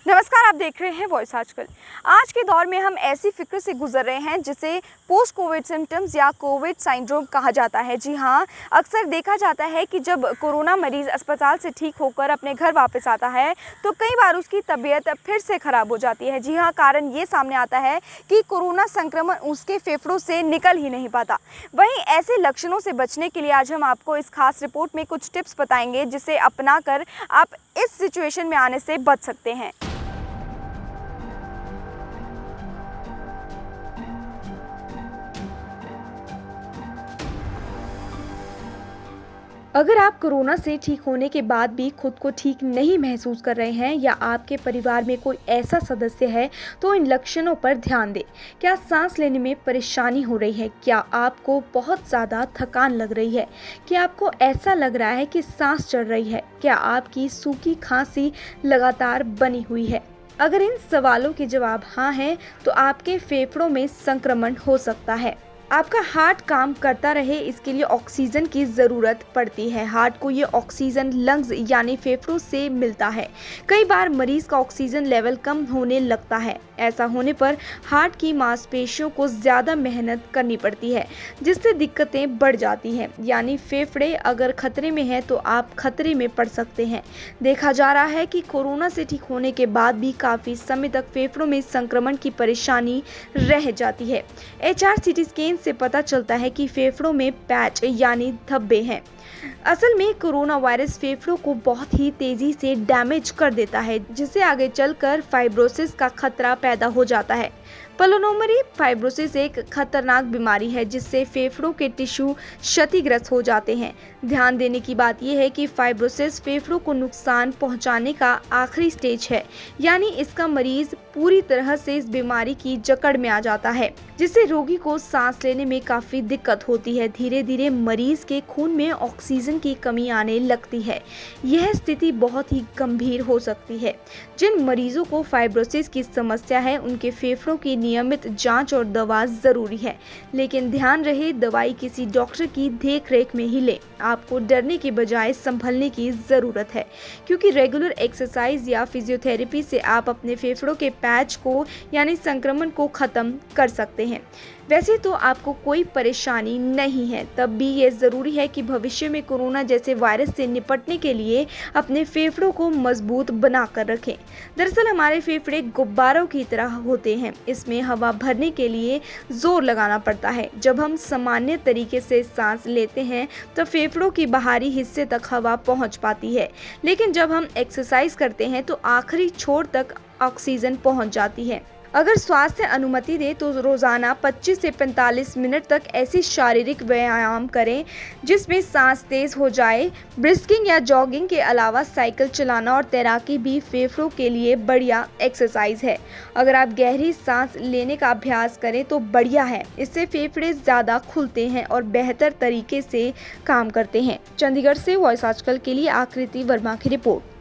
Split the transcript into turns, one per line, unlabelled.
नमस्कार, आप देख रहे हैं वॉइस आजकल। आज के दौर में हम ऐसी फिक्र से गुजर रहे हैं जिसे पोस्ट कोविड सिम्टम्स या कोविड सिंड्रोम कहा जाता है। जी हाँ, अक्सर देखा जाता है कि जब कोरोना मरीज़ अस्पताल से ठीक होकर अपने घर वापस आता है तो कई बार उसकी तबीयत फिर से ख़राब हो जाती है। जी हाँ, कारण ये सामने आता है कि कोरोना संक्रमण उसके फेफड़ों से निकल ही नहीं पाता। वहीं ऐसे लक्षणों से बचने के लिए आज हम आपको इस खास रिपोर्ट में कुछ टिप्स बताएंगे जिसे अपनाकर आप इस सिचुएशन में आने से बच सकते हैं। अगर आप कोरोना से ठीक होने के बाद भी खुद को ठीक नहीं महसूस कर रहे हैं या आपके परिवार में कोई ऐसा सदस्य है तो इन लक्षणों पर ध्यान दें। क्या सांस लेने में परेशानी हो रही है? क्या आपको बहुत ज़्यादा थकान लग रही है? क्या आपको ऐसा लग रहा है कि सांस चढ़ रही है? क्या आपकी सूखी खांसी लगातार बनी हुई है? अगर इन सवालों के जवाब हाँ हैं तो आपके फेफड़ों में संक्रमण हो सकता है। आपका हार्ट काम करता रहे इसके लिए ऑक्सीजन की ज़रूरत पड़ती है। हार्ट को ये ऑक्सीजन लंग्स यानी फेफड़ों से मिलता है। कई बार मरीज़ का ऑक्सीजन लेवल कम होने लगता है। ऐसा होने पर हार्ट की मांसपेशियों को ज़्यादा मेहनत करनी पड़ती है जिससे दिक्कतें बढ़ जाती हैं। यानी फेफड़े अगर खतरे में है तो आप खतरे में पड़ सकते हैं। देखा जा रहा है कि कोरोना से ठीक होने के बाद भी काफ़ी समय तक फेफड़ों में संक्रमण की परेशानी रह जाती है। HRCT स्कैन से पता चलता है कि फेफड़ों में पैच यानी धब्बे हैं। असल में कोरोना वायरस फेफड़ों को बहुत ही तेजी से डैमेज कर देता है जिससे आगे चलकर फाइब्रोसिस का खतरा पैदा हो जाता है। पल्मोनरी फाइब्रोसिस एक खतरनाक बीमारी है जिससे फेफड़ों के टिश्यू क्षतिग्रस्त हो जाते हैं। ध्यान देने की बात यह है कि फाइब्रोसिस फेफड़ों को नुकसान पहुंचाने का आखिरी स्टेज है, यानी इसका मरीज पूरी तरह से इस बीमारी की जकड़ में आ जाता है जिससे रोगी को सांस लेने में काफ़ी दिक्कत होती है। धीरे धीरे मरीज के खून में ऑक्सीजन की कमी आने लगती है। यह स्थिति बहुत ही गंभीर हो सकती है। जिन मरीजों को फाइब्रोसिस की समस्या है उनके फेफड़ों की नियमित जांच और दवा ज़रूरी है, लेकिन ध्यान रहे दवाई किसी डॉक्टर की देखरेख में ही लें। आपको डरने के बजाय संभलने की ज़रूरत है क्योंकि रेगुलर एक्सरसाइज या फिजियोथेरेपी से आप अपने फेफड़ों के पैच को यानी संक्रमण को ख़त्म कर सकते हैं। वैसे तो आपको कोई परेशानी नहीं है, तब भी ये ज़रूरी है कि भविष्य में कोरोना जैसे वायरस से निपटने के लिए अपने फेफड़ों को मजबूत बना कर रखें। दरअसल हमारे फेफड़े गुब्बारों की तरह होते हैं, इसमें हवा भरने के लिए जोर लगाना पड़ता है। जब हम सामान्य तरीके से सांस लेते हैं तो फेफड़ों की बाहरी हिस्से तक हवा पहुंच पाती है, लेकिन जब हम एक्सरसाइज करते हैं तो आखिरी छोर तक ऑक्सीजन पहुंच जाती है। अगर स्वास्थ्य अनुमति दे तो रोज़ाना 25 से 45 मिनट तक ऐसी शारीरिक व्यायाम करें जिसमें सांस तेज़ हो जाए। ब्रिस्किंग या जॉगिंग के अलावा साइकिल चलाना और तैराकी भी फेफड़ों के लिए बढ़िया एक्सरसाइज है। अगर आप गहरी सांस लेने का अभ्यास करें तो बढ़िया है, इससे फेफड़े ज़्यादा खुलते हैं और बेहतर तरीके से काम करते हैं। चंडीगढ़ से वॉइस आजकल के लिए आकृति वर्मा की रिपोर्ट।